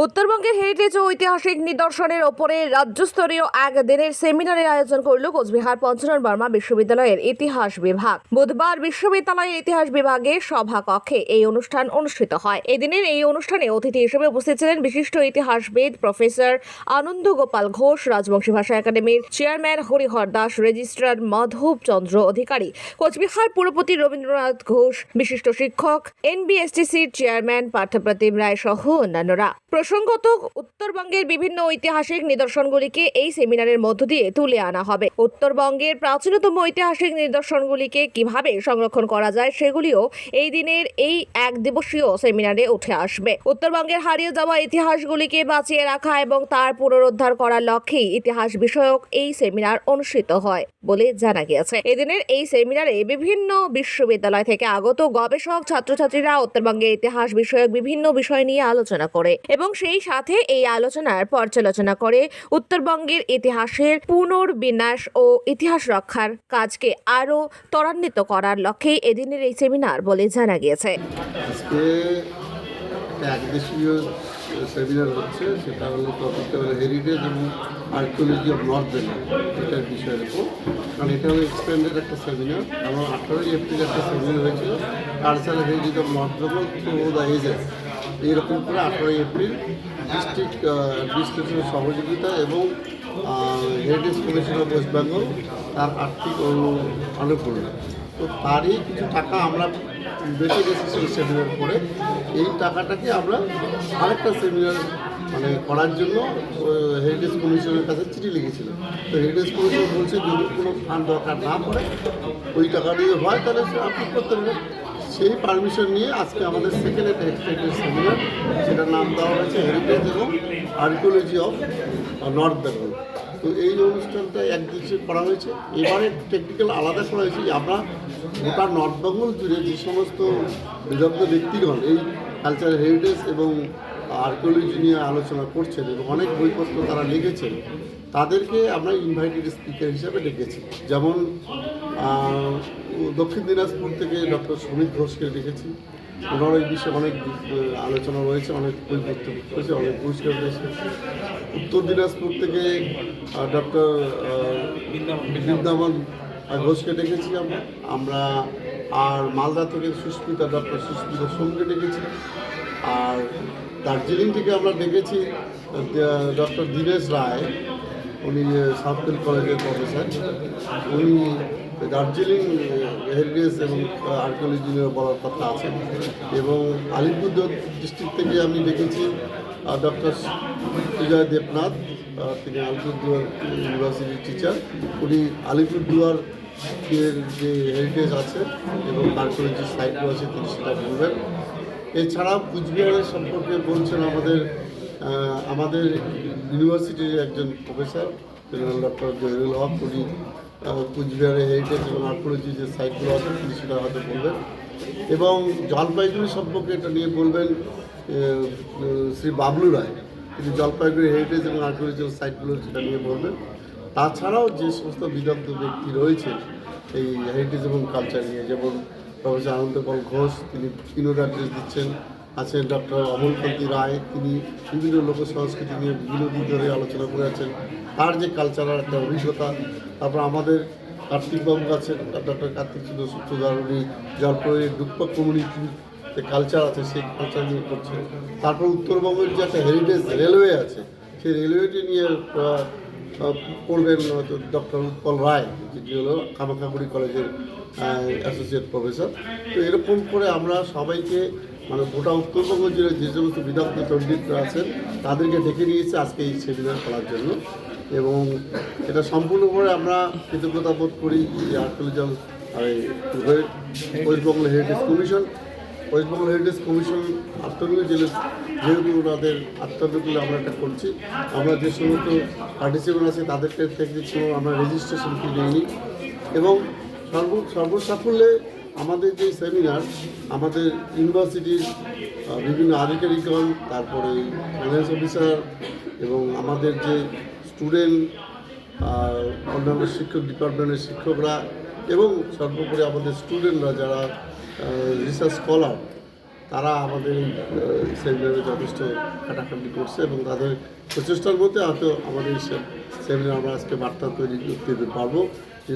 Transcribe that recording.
উত্তরবঙ্গের হেরিটেজ ও ঐতিহাসিক নিদর্শনের ওপরে রাজ্যস্তরীয় এক দিনের সেমিনারের আয়োজন করল কোচবিহার পঞ্চনন বর্মা বিশ্ববিদ্যালয়ের ইতিহাস বিভাগ। বুধবার বিশ্ববিদ্যালয়ের ইতিহাস বিভাগের সভাকক্ষে এই অনুষ্ঠান অনুষ্ঠিত হয়। এদিনের এই অনুষ্ঠানে অতিথি হিসেবে উপস্থিত ছিলেন বিশিষ্ট ইতিহাসবিদ প্রফেসর আনন্দ গোপাল ঘোষ, রাজবংশী ভাষা একাডেমির চেয়ারম্যান হরিহর দাস, রেজিস্ট্রার মাধব চন্দ্র অধিকারী, কোচবিহার পুরপতি রবীন্দ্রনাথ ঘোষ, বিশিষ্ট শিক্ষক, NBSTCর চেয়ারম্যান পার্থপ্রতিম রায় সহ অন্যান্যরা। প্রসঙ্গত, উত্তরবঙ্গের বিভিন্ন ঐতিহাসিক নিদর্শনগুলিকে এই সেমিনারের মধ্য দিয়ে তুলে আনা হবে। উত্তরবঙ্গের প্রাচীনতম ঐতিহাসিক নিদর্শনগুলিকে কিভাবে সংরক্ষণ করা যায় সেগুলিও এই দিনের এই এক দিবসীয় সেমিনারে উঠে আসবে। উত্তরবঙ্গের হারিয়ে যাওয়া ইতিহাসগুলিকে বাঁচিয়ে রাখা এবং তার পুনরুদ্ধার করার লক্ষ্যেই ইতিহাস বিষয়ক এই সেমিনার অনুষ্ঠিত হয় বলে জানা গিয়েছে। এদিনের এই সেমিনারে বিভিন্ন বিশ্ববিদ্যালয় থেকে আগত গবেষক, ছাত্রছাত্রীরা উত্তরবঙ্গের ইতিহাস বিষয়ক বিভিন্ন বিষয় নিয়ে আলোচনা করে এবং সেই সাথে এই আলোচনার পর্যালোচনা করে উত্তরবঙ্গের ইতিহাসের পুনর্বিন্যাস ও ইতিহাস রক্ষার কাজকে আরো ত্বরান্বিত করার লক্ষ্যে এদিনের এই সেমিনার বলে জানা গিয়েছে। আজকে একদেশীয় সেমিনার হচ্ছে, সেটা হলো টপিকটা হলো হেরিটেজ এবং আর্কিওলজি অফ নর্থ বেঙ্গল, এটার বিষয়ের উপর। কারণ এটা হলো এক্সপেন্ডেড একটা সেমিনার। এবং 18ই এপ্রিল একটা সেমিনার হয়েছিল cultural heritage of North Bengal through the ages. এইরকম করে 18ই এপ্রিল ডিস্ট্রিক্ট অ্যাডমিনিস্ট্রেশনের সহযোগিতা এবং heritage commission of West Bengal তার আর্থিক অনুপ্রেরণা, তো তারই কিছু টাকা আমরা বেঁচে গেছি সেই সেমিনার করে। এই টাকাটাকে আমরা আরেকটা সেমিনার করার জন্য হেরিটেজ কমিশনের কাছে চিঠি লিখেছিলাম। তো হেরিটেজ কমিশন বলছে যদি কোনো ফান্ড দরকার না পড়ে, ওই টাকা দিয়ে হয় তাহলে আপনি করতে পারবেন। সেই পারমিশন নিয়ে আজকে আমাদের সেকেন্ড এক্সটেন্ডেড সেমিনার, সেটার নাম দেওয়া হয়েছে হেরিটেজ এবং আর্কিওলজি অফ নর্থ বেঙ্গল। তো এই অনুষ্ঠানটা একদিকে করা হয়েছে। এবারে টেকনিক্যাল আলাদা করা হয়েছে। আমরা গোটা নর্থ বেঙ্গল জুড়ে যে সমস্ত বিদগ্ধ ব্যক্তিগণ এই কালচারাল হেরিটেজ এবং আর্কিওলজি নিয়ে আলোচনা করছেন এবং অনেক বইপত্র তারা লিখেছেন, তাদেরকে আমরা ইনভাইটেড স্পিকার হিসাবে ডেকেছি। যেমন দক্ষিণ দিনাজপুর থেকে ডক্টর সুমিত ঘোষকে ডেকেছি। ওনার এই বিষয়ে অনেক আলোচনা রয়েছে, অনেক বইপত্র রয়েছে, অনেক পুরস্কার রয়েছে। উত্তর দিনাজপুর থেকে ডক্টর বৃন্দাবন ঘোষকে ডেকেছি আমরা। আর মালদা থেকে ডক্টর সুস্মিতা সোমকে ডেকেছি। আর দার্জিলিং থেকে আমরা ডেকেছি ডক্টর দীনেশ রায়, উনি সাউথফিল্ড কলেজের প্রফেসর। উনি দার্জিলিং হেরিটেজ এবং আর্কিওলজি নিয়ে বলার কথা আছে। এবং আলিপুরদুয়ার ডিস্ট্রিক্ট থেকে আমি দেখেছি ডক্টর সুজয় দেবনাথ, তিনি আলিপুরদুয়ার ইউনিভার্সিটির টিচার। উনি আলিপুরদুয়ার এর যে হেরিটেজ আছে এবং আর্কিওলজি সাইটগুলো আছে তিনি সেটা বলবেন। এছাড়াও কুচবিহারের সম্পর্কে বলছেন আমাদের ইউনিভার্সিটির একজন প্রফেসর ডক্টর জহিরুল হক। উনি কুচবিহারের হেরিটেজ এবং আর্কিওলজি যে সাইটগুলো আছে তিনি সেটা হয়তো বলবেন। এবং জলপাইগুড়ি সম্পর্কে এটা নিয়ে বলবেন শ্রী বাবলু রায়, তিনি জলপাইগুড়ি হেরিটেজ এবং আর্কিওলজি সাইটগুলো সেটা নিয়ে বলবেন। তাছাড়াও যে সমস্ত বিদগ্ধ ব্যক্তি রয়েছে এই হেরিটেজ এবং কালচার নিয়ে, যেমন প্রফেসর আনন্দ গোপাল ঘোষ, তিনি কিনোর অ্যাড্রেস দিচ্ছেন। আছেন ডক্টর অমলকান্তি রায়, তিনি বিভিন্ন লোক সংস্কৃতি নিয়ে বিভিন্ন দিন ধরে আলোচনা করে আছেন, তার যে কালচারাল একটা অভিজ্ঞতা। তারপর আমাদের কার্তিকবাবু আছেন, ডক্টর কার্তিক চন্দ্র সূত্রধার, উনি জলপাইগুড়ির ডুপ্পা কমিউনিটির যে কালচার আছে সেই কালচার নিয়ে করছেন। তারপর উত্তরবঙ্গের যে একটা হেরিটেজ রেলওয়ে আছে, সেই রেলওয়েটি নিয়ে পড়বেন ডক্টর উৎপল রায়, যেটি হলো কামাখ্যাগুড়ি কলেজের অ্যাসোসিয়েট প্রফেসর। তো এরকম করে আমরা সবাইকে গোটা উত্তরবঙ্গ জুড়ে যে সমস্ত বিদগ্ধ পণ্ডিতরা আছেন তাদেরকে ডেকে নিয়েছে আজকে এই সেমিনার করার জন্য। এবং এটা সম্পূর্ণভাবে আমরা কৃতজ্ঞতা বোধ করি যে আর্কিওলজি ওয়েস্টবেঙ্গল হেরিটেজ কমিশন আত্মনিয়োগ যেহেতু ওনাদের আত্মনিয়োগ আমরা এটা করছি। আমরা যে সমস্ত পার্টিসিপেন্ট আছে তাদেরকে থেকে কোনো আমরা রেজিস্ট্রেশন ফি নিইনি। এবং সর্বসাফল্যে আমাদের যে সেমিনার, আমাদের ইউনিভার্সিটির বিভিন্ন আধিকারিকগণ, তারপরে ফাইন্যান্স অফিসার এবং আমাদের যে স্টুডেন্ট, অন্যান্য শিক্ষক ডিপার্টমেন্টের শিক্ষকরা এবং সর্বোপরি আমাদের স্টুডেন্টরা যারা রিসার্চ স্কলার, তারা আমাদের এই সেমিনারে যথেষ্ট খাটাখাটি করছে এবং তাদের প্রচেষ্টার মধ্যে হয়তো আমাদের এই সেমিনার আমরা আজকে বার্তা তৈরি করতে পারবো।